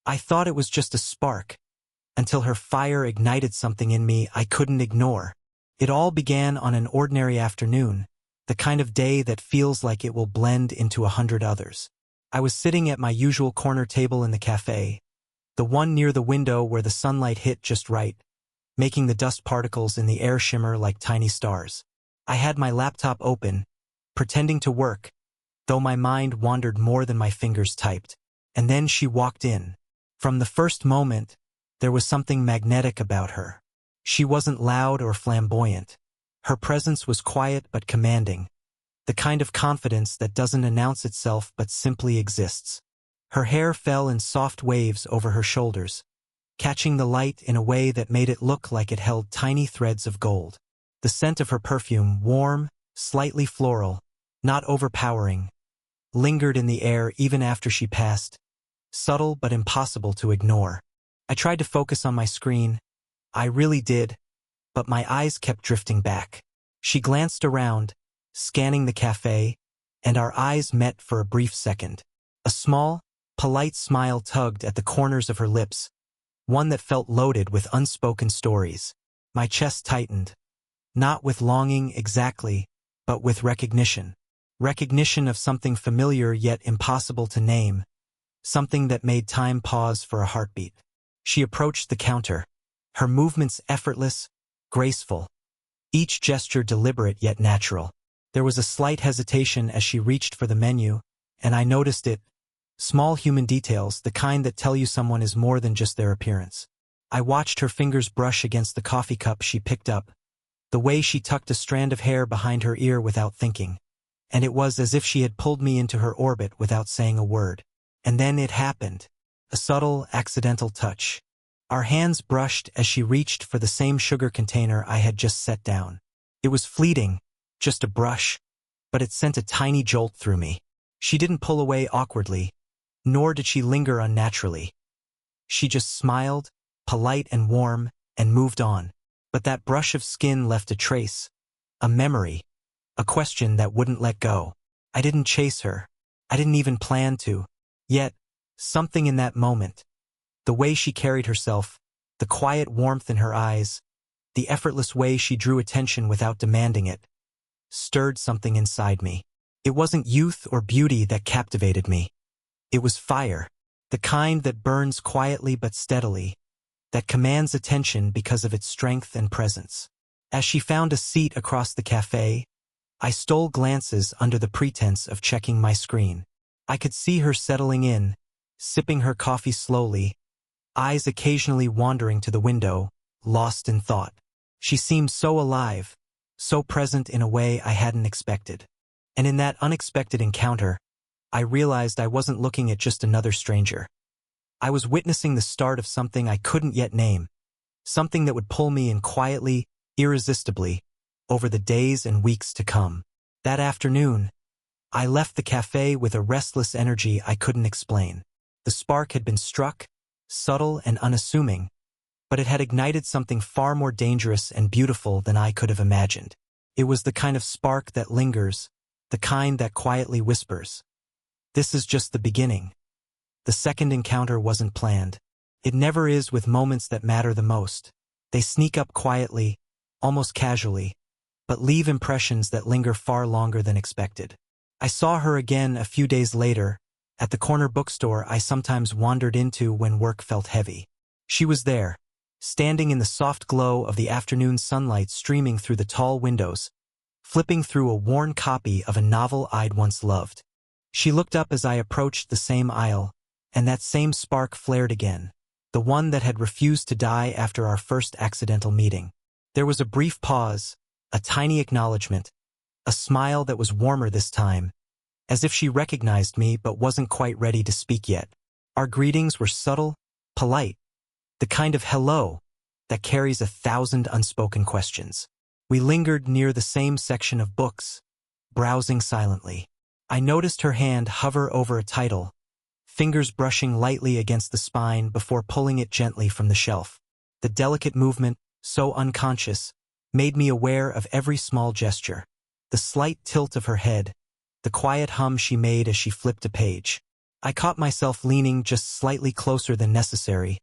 I thought it was just a spark, until her fire ignited something in me I couldn't ignore. It all began on an ordinary afternoon, the kind of day that feels like it will blend into 100 others. I was sitting at my usual corner table in the cafe, the one near the window where the sunlight hit just right, making the dust particles in the air shimmer like tiny stars. I had my laptop open, pretending to work, though my mind wandered more than my fingers typed. And then she walked in. From the first moment, there was something magnetic about her. She wasn't loud or flamboyant. Her presence was quiet but commanding, the kind of confidence that doesn't announce itself but simply exists. Her hair fell in soft waves over her shoulders, catching the light in a way that made it look like it held tiny threads of gold. The scent of her perfume, warm, slightly floral, not overpowering, lingered in the air even after she passed, subtle but impossible to ignore. I tried to focus on my screen. I really did, but my eyes kept drifting back. She glanced around, scanning the cafe, and our eyes met for a brief second. A small, polite smile tugged at the corners of her lips, one that felt loaded with unspoken stories. My chest tightened, not with longing exactly, but with recognition. Recognition of something familiar yet impossible to name, something that made time pause for a heartbeat. She approached the counter, her movements effortless, graceful, each gesture deliberate yet natural. There was a slight hesitation as she reached for the menu, and I noticed it. Small human details, the kind that tell you someone is more than just their appearance. I watched her fingers brush against the coffee cup she picked up, the way she tucked a strand of hair behind her ear without thinking, and it was as if she had pulled me into her orbit without saying a word. And then it happened. A subtle, accidental touch. Our hands brushed as she reached for the same sugar container I had just set down. It was fleeting, just a brush, but it sent a tiny jolt through me. She didn't pull away awkwardly, nor did she linger unnaturally. She just smiled, polite and warm, and moved on. But that brush of skin left a trace, a memory, a question that wouldn't let go. I didn't chase her. I didn't even plan to. Yet, something in that moment, the way she carried herself, the quiet warmth in her eyes, the effortless way she drew attention without demanding it, stirred something inside me. It wasn't youth or beauty that captivated me. It was fire, the kind that burns quietly but steadily, that commands attention because of its strength and presence. As she found a seat across the cafe, I stole glances under the pretense of checking my screen. I could see her settling in, sipping her coffee slowly, eyes occasionally wandering to the window, lost in thought. She seemed so alive, so present in a way I hadn't expected. And in that unexpected encounter, I realized I wasn't looking at just another stranger. I was witnessing the start of something I couldn't yet name, something that would pull me in quietly, irresistibly, over the days and weeks to come. That afternoon, I left the cafe with a restless energy I couldn't explain. The spark had been struck, subtle and unassuming, but it had ignited something far more dangerous and beautiful than I could have imagined. It was the kind of spark that lingers, the kind that quietly whispers, "This is just the beginning." The second encounter wasn't planned. It never is with moments that matter the most. They sneak up quietly, almost casually, but leave impressions that linger far longer than expected. I saw her again a few days later, at the corner bookstore I sometimes wandered into when work felt heavy. She was there, standing in the soft glow of the afternoon sunlight streaming through the tall windows, flipping through a worn copy of a novel I'd once loved. She looked up as I approached the same aisle, and that same spark flared again, the one that had refused to die after our first accidental meeting. There was a brief pause, a tiny acknowledgement, a smile that was warmer this time, as if she recognized me but wasn't quite ready to speak yet. Our greetings were subtle, polite, the kind of hello that carries 1,000 unspoken questions. We lingered near the same section of books, browsing silently. I noticed her hand hover over a title, fingers brushing lightly against the spine before pulling it gently from the shelf. The delicate movement, so unconscious, made me aware of every small gesture. The slight tilt of her head, the quiet hum she made as she flipped a page. I caught myself leaning just slightly closer than necessary,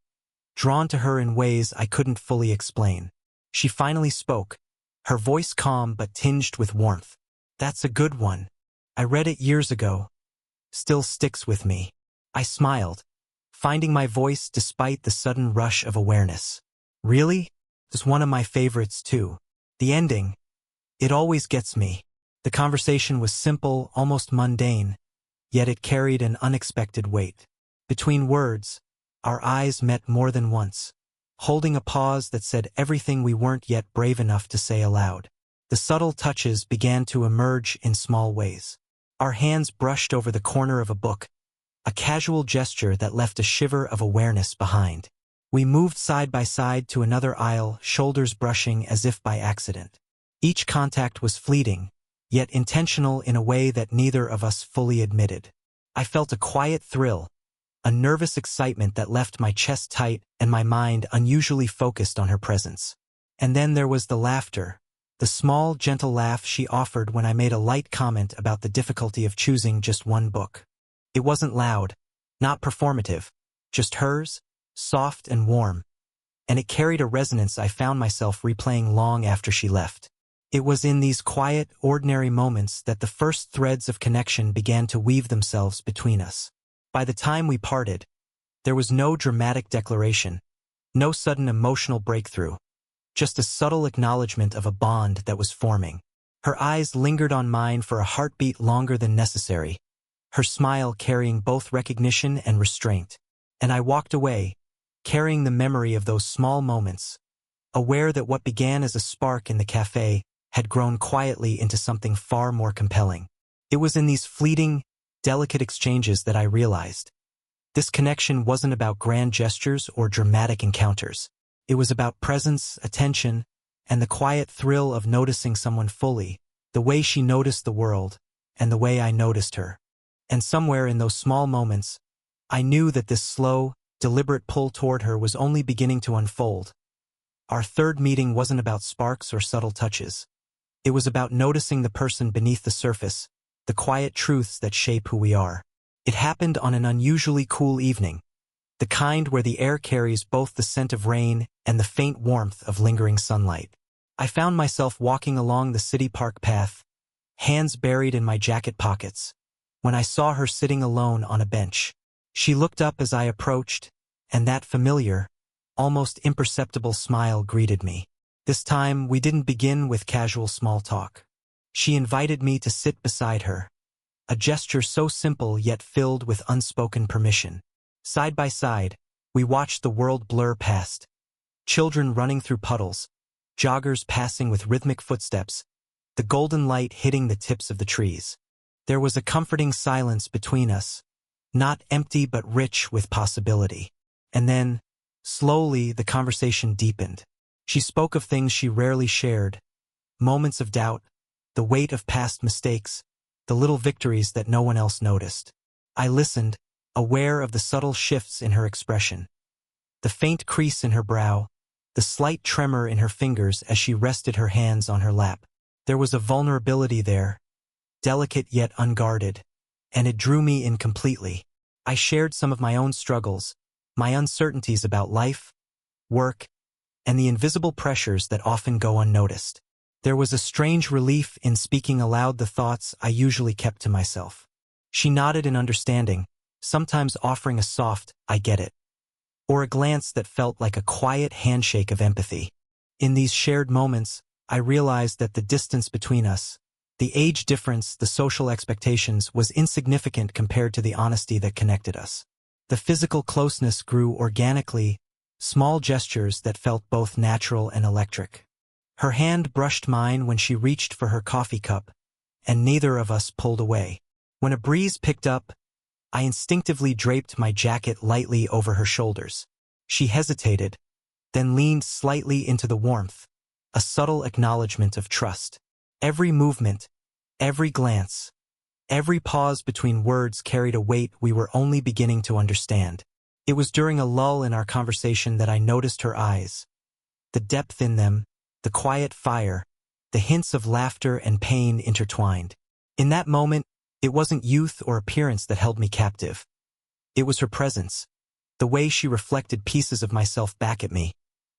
drawn to her in ways I couldn't fully explain. She finally spoke, her voice calm but tinged with warmth. "That's a good one. I read it years ago. Still sticks with me." I smiled, finding my voice despite the sudden rush of awareness. "Really? It's one of my favorites too. The ending, it always gets me." The conversation was simple, almost mundane, yet it carried an unexpected weight. Between words, our eyes met more than once, holding a pause that said everything we weren't yet brave enough to say aloud. The subtle touches began to emerge in small ways. Our hands brushed over the corner of a book, a casual gesture that left a shiver of awareness behind. We moved side by side to another aisle, shoulders brushing as if by accident. Each contact was fleeting, yet intentional in a way that neither of us fully admitted. I felt a quiet thrill, a nervous excitement that left my chest tight and my mind unusually focused on her presence. And then there was the laughter, the small, gentle laugh she offered when I made a light comment about the difficulty of choosing just one book. It wasn't loud, not performative, just hers, soft and warm, and it carried a resonance I found myself replaying long after she left. It was in these quiet, ordinary moments that the first threads of connection began to weave themselves between us. By the time we parted, there was no dramatic declaration, no sudden emotional breakthrough, just a subtle acknowledgement of a bond that was forming. Her eyes lingered on mine for a heartbeat longer than necessary, her smile carrying both recognition and restraint. And I walked away, carrying the memory of those small moments, aware that what began as a spark in the cafe had grown quietly into something far more compelling. It was in these fleeting, delicate exchanges that I realized this connection wasn't about grand gestures or dramatic encounters. It was about presence, attention, and the quiet thrill of noticing someone fully, the way she noticed the world, and the way I noticed her. And somewhere in those small moments, I knew that this slow, deliberate pull toward her was only beginning to unfold. Our third meeting wasn't about sparks or subtle touches. It was about noticing the person beneath the surface, the quiet truths that shape who we are. It happened on an unusually cool evening, the kind where the air carries both the scent of rain and the faint warmth of lingering sunlight. I found myself walking along the city park path, hands buried in my jacket pockets, when I saw her sitting alone on a bench. She looked up as I approached, and that familiar, almost imperceptible smile greeted me. This time, we didn't begin with casual small talk. She invited me to sit beside her, a gesture so simple yet filled with unspoken permission. Side by side, we watched the world blur past. Children running through puddles, joggers passing with rhythmic footsteps, the golden light hitting the tips of the trees. There was a comforting silence between us, not empty but rich with possibility. And then, slowly, the conversation deepened. She spoke of things she rarely shared, moments of doubt, the weight of past mistakes, the little victories that no one else noticed. I listened, aware of the subtle shifts in her expression, the faint crease in her brow, the slight tremor in her fingers as she rested her hands on her lap. There was a vulnerability there, delicate yet unguarded, and it drew me in completely. I shared some of my own struggles, my uncertainties about life, work, and the invisible pressures that often go unnoticed. There was a strange relief in speaking aloud the thoughts I usually kept to myself. She nodded in understanding, sometimes offering a soft, "I get it," or a glance that felt like a quiet handshake of empathy. In these shared moments, I realized that the distance between us, the age difference, the social expectations, was insignificant compared to the honesty that connected us. The physical closeness grew organically, small gestures that felt both natural and electric. Her hand brushed mine when she reached for her coffee cup, and neither of us pulled away. When a breeze picked up, I instinctively draped my jacket lightly over her shoulders. She hesitated, then leaned slightly into the warmth, a subtle acknowledgement of trust. Every movement, every glance, every pause between words carried a weight we were only beginning to understand. It was during a lull in our conversation that I noticed her eyes, the depth in them, the quiet fire, the hints of laughter and pain intertwined. In that moment, it wasn't youth or appearance that held me captive. It was her presence, the way she reflected pieces of myself back at me,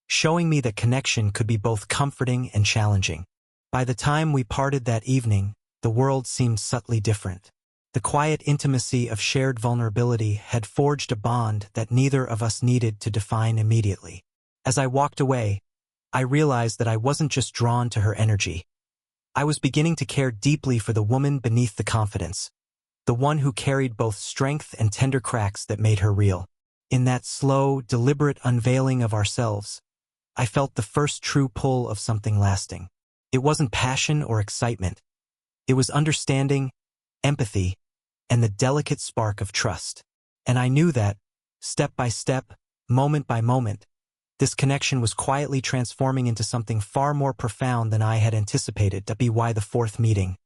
showing me that connection could be both comforting and challenging. By the time we parted that evening, the world seemed subtly different. The quiet intimacy of shared vulnerability had forged a bond that neither of us needed to define immediately. As I walked away, I realized that I wasn't just drawn to her energy. I was beginning to care deeply for the woman beneath the confidence, the one who carried both strength and tender cracks that made her real. In that slow, deliberate unveiling of ourselves, I felt the first true pull of something lasting. It wasn't passion or excitement. It was understanding, empathy, and the delicate spark of trust. And I knew that, step by step, moment by moment, this connection was quietly transforming into something far more profound than I had anticipated. To be why the fourth meeting.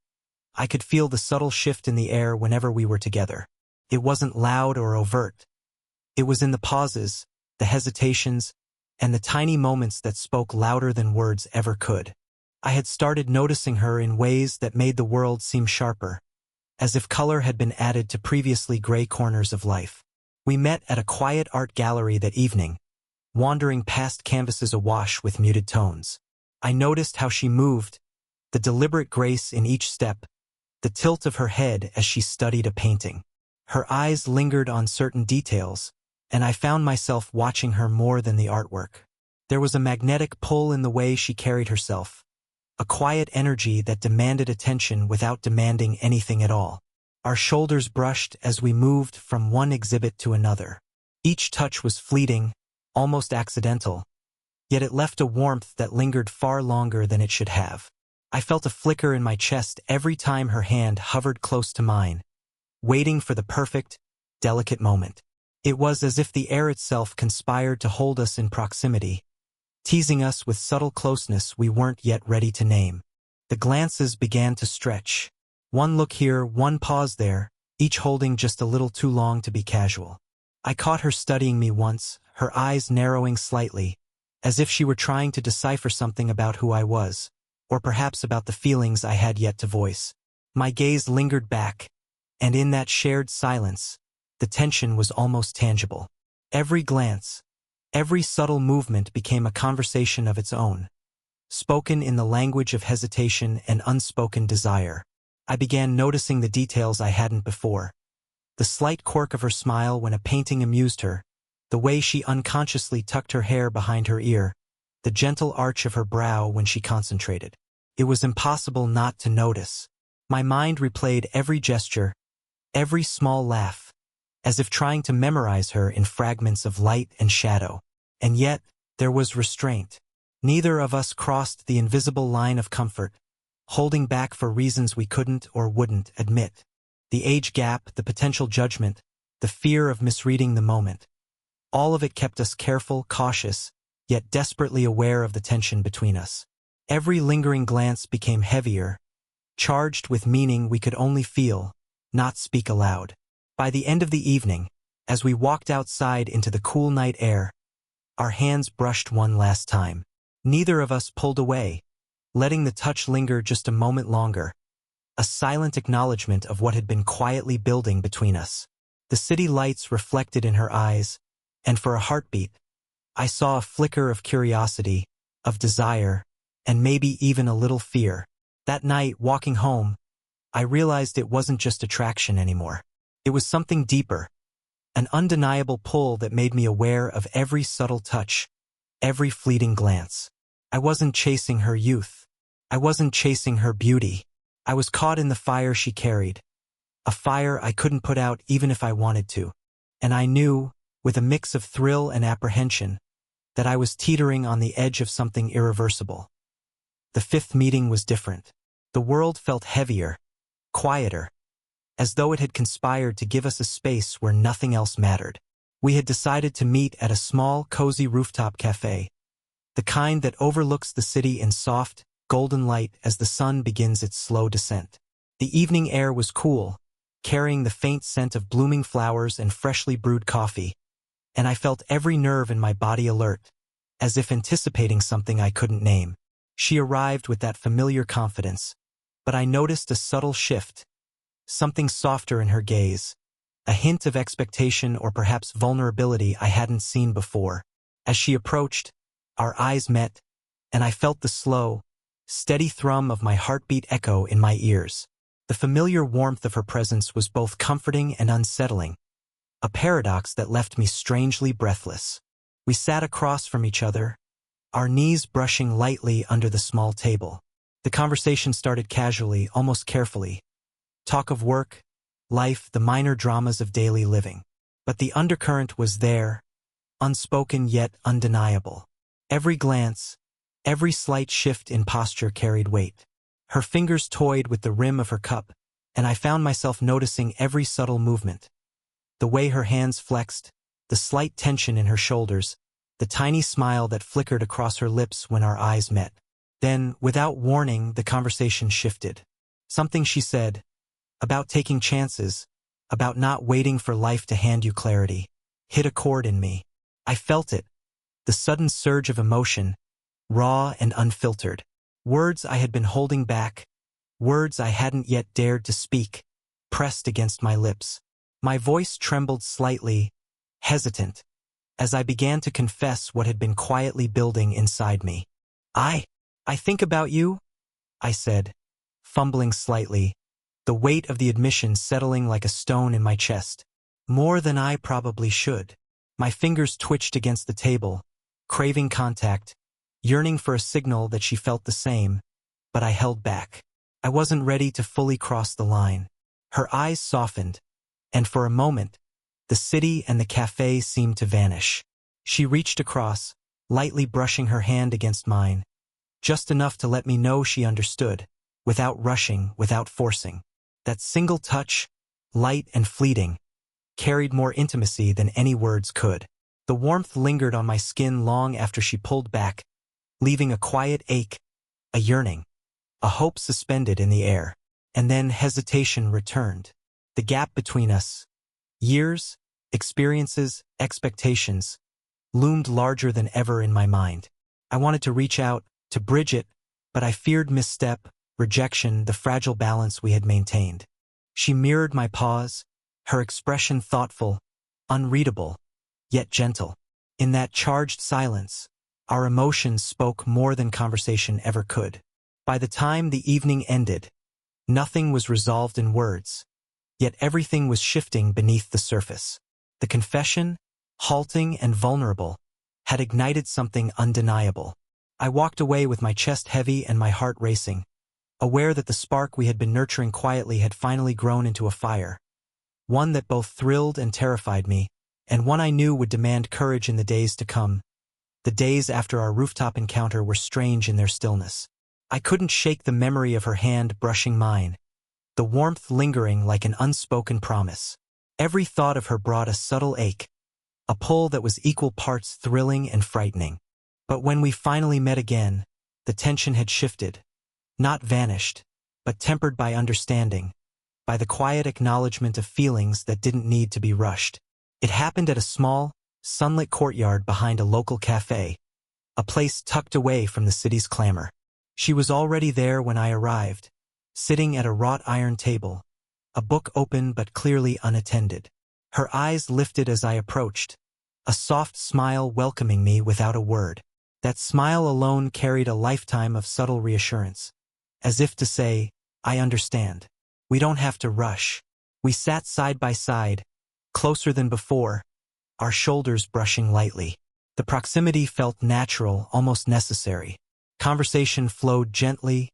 I could feel the subtle shift in the air whenever we were together. It wasn't loud or overt. It was in the pauses, the hesitations, and the tiny moments that spoke louder than words ever could. I had started noticing her in ways that made the world seem sharper, as if color had been added to previously gray corners of life. We met at a quiet art gallery that evening, wandering past canvases awash with muted tones. I noticed how she moved, the deliberate grace in each step, the tilt of her head as she studied a painting. Her eyes lingered on certain details, and I found myself watching her more than the artwork. There was a magnetic pull in the way she carried herself, a quiet energy that demanded attention without demanding anything at all. Our shoulders brushed as we moved from one exhibit to another. Each touch was fleeting, almost accidental, yet it left a warmth that lingered far longer than it should have. I felt a flicker in my chest every time her hand hovered close to mine, waiting for the perfect, delicate moment. It was as if the air itself conspired to hold us in proximity, teasing us with subtle closeness we weren't yet ready to name. The glances began to stretch. One look here, one pause there, each holding just a little too long to be casual. I caught her studying me once, her eyes narrowing slightly, as if she were trying to decipher something about who I was, or perhaps about the feelings I had yet to voice. My gaze lingered back, and in that shared silence, the tension was almost tangible. Every glance, every subtle movement became a conversation of its own, spoken in the language of hesitation and unspoken desire. I began noticing the details I hadn't before. The slight quirk of her smile when a painting amused her, the way she unconsciously tucked her hair behind her ear, the gentle arch of her brow when she concentrated. It was impossible not to notice. My mind replayed every gesture, every small laugh, as if trying to memorize her in fragments of light and shadow. And yet, there was restraint. Neither of us crossed the invisible line of comfort, holding back for reasons we couldn't or wouldn't admit. The age gap, the potential judgment, the fear of misreading the moment. All of it kept us careful, cautious, yet desperately aware of the tension between us. Every lingering glance became heavier, charged with meaning we could only feel, not speak aloud. By the end of the evening, as we walked outside into the cool night air, our hands brushed one last time. Neither of us pulled away, letting the touch linger just a moment longer, a silent acknowledgement of what had been quietly building between us. The city lights reflected in her eyes, and for a heartbeat, I saw a flicker of curiosity, of desire, and maybe even a little fear. That night, walking home, I realized it wasn't just attraction anymore. It was something deeper, an undeniable pull that made me aware of every subtle touch, every fleeting glance. I wasn't chasing her youth. I wasn't chasing her beauty. I was caught in the fire she carried, a fire I couldn't put out even if I wanted to. And I knew, with a mix of thrill and apprehension, that I was teetering on the edge of something irreversible. The fifth meeting was different. The world felt heavier, quieter, as though it had conspired to give us a space where nothing else mattered. We had decided to meet at a small, cozy rooftop cafe, the kind that overlooks the city in soft, golden light as the sun begins its slow descent. The evening air was cool, carrying the faint scent of blooming flowers and freshly brewed coffee, and I felt every nerve in my body alert, as if anticipating something I couldn't name. She arrived with that familiar confidence, but I noticed a subtle shift, something softer in her gaze, a hint of expectation or perhaps vulnerability I hadn't seen before. As she approached, our eyes met, and I felt the slow, steady thrum of my heartbeat echo in my ears. The familiar warmth of her presence was both comforting and unsettling, a paradox that left me strangely breathless. We sat across from each other, our knees brushing lightly under the small table. The conversation started casually, almost carefully. Talk of work, life, the minor dramas of daily living. But the undercurrent was there, unspoken yet undeniable. Every glance, every slight shift in posture carried weight. Her fingers toyed with the rim of her cup, and I found myself noticing every subtle movement. The way her hands flexed, the slight tension in her shoulders, the tiny smile that flickered across her lips when our eyes met. Then, without warning, the conversation shifted. Something she said, about taking chances, about not waiting for life to hand you clarity, hit a chord in me. I felt it, the sudden surge of emotion, raw and unfiltered. Words I had been holding back, words I hadn't yet dared to speak, pressed against my lips. My voice trembled slightly, hesitant, as I began to confess what had been quietly building inside me. I think about you, I said, fumbling slightly, the weight of the admission settling like a stone in my chest. More than I probably should. My fingers twitched against the table, craving contact, yearning for a signal that she felt the same, but I held back. I wasn't ready to fully cross the line. Her eyes softened, and for a moment, the city and the cafe seemed to vanish. She reached across, lightly brushing her hand against mine, just enough to let me know she understood, without rushing, without forcing. That single touch, light and fleeting, carried more intimacy than any words could. The warmth lingered on my skin long after she pulled back, leaving a quiet ache, a yearning, a hope suspended in the air. And then hesitation returned. The gap between us, years, experiences, expectations, loomed larger than ever in my mind. I wanted to reach out, to bridge it, but I feared misstep, rejection, the fragile balance we had maintained. She mirrored my pause, her expression thoughtful, unreadable, yet gentle. In that charged silence, our emotions spoke more than conversation ever could. By the time the evening ended, nothing was resolved in words, yet everything was shifting beneath the surface. The confession, halting and vulnerable, had ignited something undeniable. I walked away with my chest heavy and my heart racing, aware that the spark we had been nurturing quietly had finally grown into a fire, one that both thrilled and terrified me, and one I knew would demand courage in the days to come. The days after our rooftop encounter were strange in their stillness. I couldn't shake the memory of her hand brushing mine, the warmth lingering like an unspoken promise. Every thought of her brought a subtle ache, a pull that was equal parts thrilling and frightening. But when we finally met again, the tension had shifted, not vanished, but tempered by understanding, by the quiet acknowledgement of feelings that didn't need to be rushed. It happened at a small, sunlit courtyard behind a local cafe, a place tucked away from the city's clamor. She was already there when I arrived, sitting at a wrought iron table, a book open but clearly unattended. Her eyes lifted as I approached, a soft smile welcoming me without a word. That smile alone carried a lifetime of subtle reassurance, as if to say, I understand. We don't have to rush. We sat side by side, closer than before, our shoulders brushing lightly. The proximity felt natural, almost necessary. Conversation flowed gently,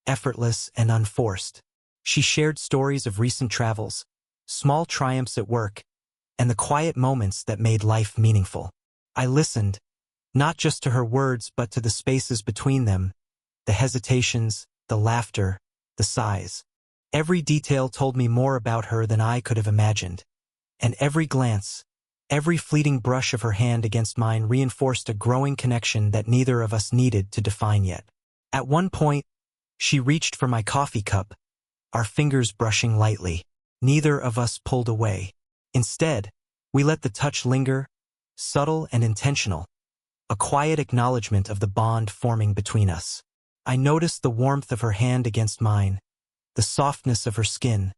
effortless and unforced. She shared stories of recent travels, small triumphs at work, and the quiet moments that made life meaningful. I listened, not just to her words but to the spaces between them, the hesitations, the laughter, the sighs. Every detail told me more about her than I could have imagined, and every glance, every fleeting brush of her hand against mine reinforced a growing connection that neither of us needed to define yet. At one point, she reached for my coffee cup, our fingers brushing lightly. Neither of us pulled away. Instead, we let the touch linger, subtle and intentional, a quiet acknowledgement of the bond forming between us. I noticed the warmth of her hand against mine, the softness of her skin,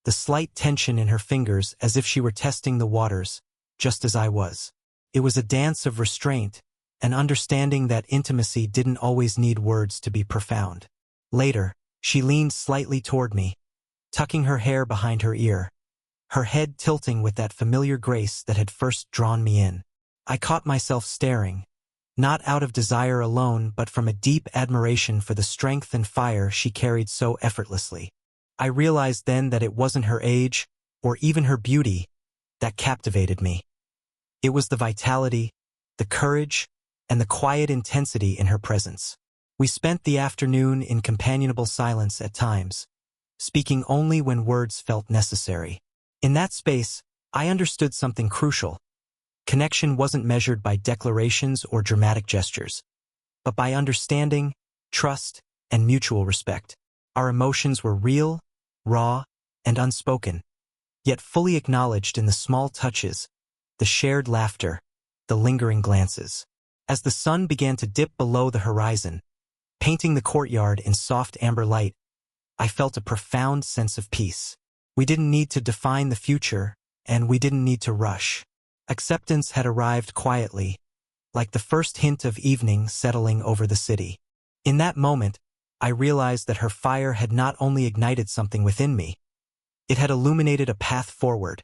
the slight tension in her fingers as if she were testing the waters, just as I was. It was a dance of restraint, an understanding that intimacy didn't always need words to be profound. Later, she leaned slightly toward me, tucking her hair behind her ear, her head tilting with that familiar grace that had first drawn me in. I caught myself staring, not out of desire alone but from a deep admiration for the strength and fire she carried so effortlessly. I realized then that it wasn't her age, or even her beauty, that captivated me. It was the vitality, the courage, and the quiet intensity in her presence. We spent the afternoon in companionable silence at times, speaking only when words felt necessary. In that space, I understood something crucial. Connection wasn't measured by declarations or dramatic gestures, but by understanding, trust, and mutual respect. Our emotions were real, raw, and unspoken, yet fully acknowledged in the small touches, the shared laughter, the lingering glances. As the sun began to dip below the horizon, painting the courtyard in soft amber light, I felt a profound sense of peace. We didn't need to define the future, and we didn't need to rush. Acceptance had arrived quietly, like the first hint of evening settling over the city. In that moment, I realized that her fire had not only ignited something within me, it had illuminated a path forward,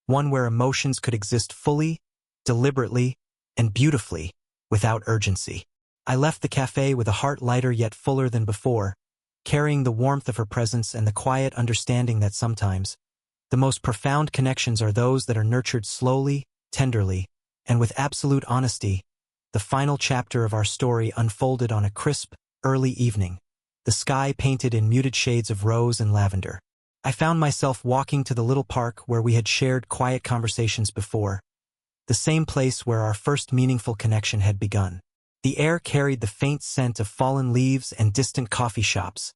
one where emotions could exist fully, deliberately, and beautifully, without urgency. I left the cafe with a heart lighter yet fuller than before, carrying the warmth of her presence and the quiet understanding that sometimes, the most profound connections are those that are nurtured slowly, tenderly, and with absolute honesty. The final chapter of our story unfolded on a crisp, early evening, the sky painted in muted shades of rose and lavender. I found myself walking to the little park where we had shared quiet conversations before, the same place where our first meaningful connection had begun. The air carried the faint scent of fallen leaves and distant coffee shops,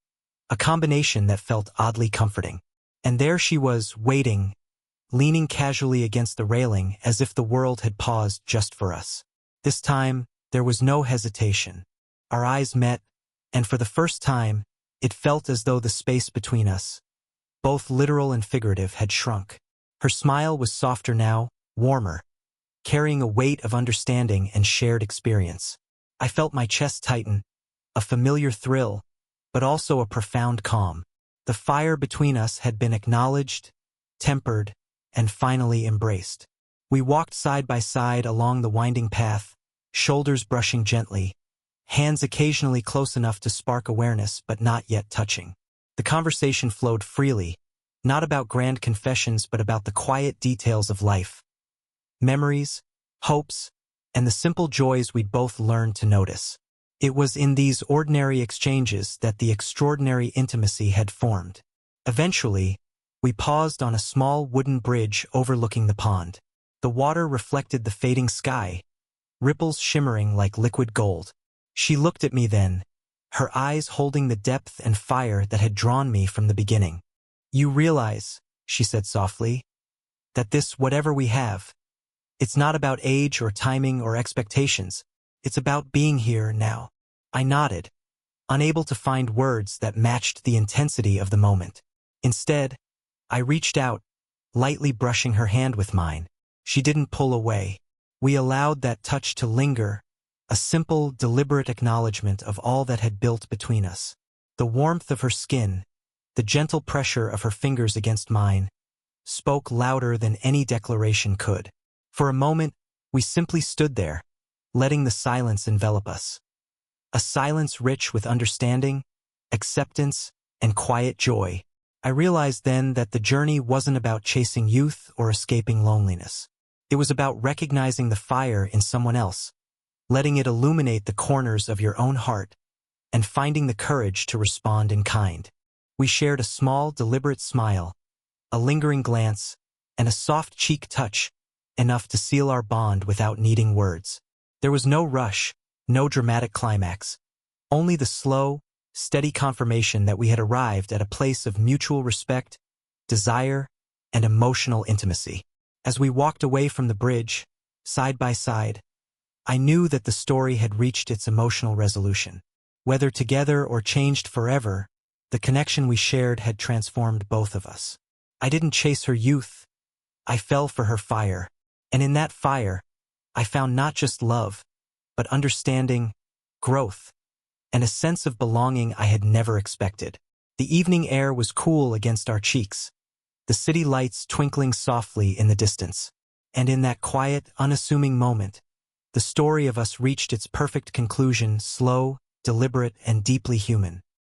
a combination that felt oddly comforting. And there she was, waiting, leaning casually against the railing as if the world had paused just for us. This time, there was no hesitation. Our eyes met, and for the first time, it felt as though the space between us, both literal and figurative, had shrunk. Her smile was softer now, warmer, carrying a weight of understanding and shared experience. I felt my chest tighten, a familiar thrill, but also a profound calm. The fire between us had been acknowledged, tempered, and finally embraced. We walked side by side along the winding path, shoulders brushing gently, hands occasionally close enough to spark awareness but not yet touching. The conversation flowed freely, not about grand confessions but about the quiet details of life, memories, hopes, and the simple joys we'd both learned to notice. It was in these ordinary exchanges that the extraordinary intimacy had formed. Eventually, we paused on a small wooden bridge overlooking the pond. The water reflected the fading sky, ripples shimmering like liquid gold. She looked at me then, her eyes holding the depth and fire that had drawn me from the beginning. "You realize," she said softly, "that this whatever we have, it's not about age or timing or expectations. It's about being here now." I nodded, unable to find words that matched the intensity of the moment. Instead, I reached out, lightly brushing her hand with mine. She didn't pull away. We allowed that touch to linger, a simple, deliberate acknowledgement of all that had built between us. The warmth of her skin, the gentle pressure of her fingers against mine, spoke louder than any declaration could. For a moment, we simply stood there, letting the silence envelop us. A silence rich with understanding, acceptance, and quiet joy. I realized then that the journey wasn't about chasing youth or escaping loneliness. It was about recognizing the fire in someone else, letting it illuminate the corners of your own heart, and finding the courage to respond in kind. We shared a small, deliberate smile, a lingering glance, and a soft cheek touch, enough to seal our bond without needing words. There was no rush, no dramatic climax, only the slow, steady confirmation that we had arrived at a place of mutual respect, desire, and emotional intimacy. As we walked away from the bridge, side by side, I knew that the story had reached its emotional resolution. Whether together or changed forever, the connection we shared had transformed both of us. I didn't chase her youth. I fell for her fire. And in that fire, I found not just love, but understanding, growth, and a sense of belonging I had never expected. The evening air was cool against our cheeks, the city lights twinkling softly in the distance. And in that quiet, unassuming moment, the story of us reached its perfect conclusion, slow, deliberate, and deeply human.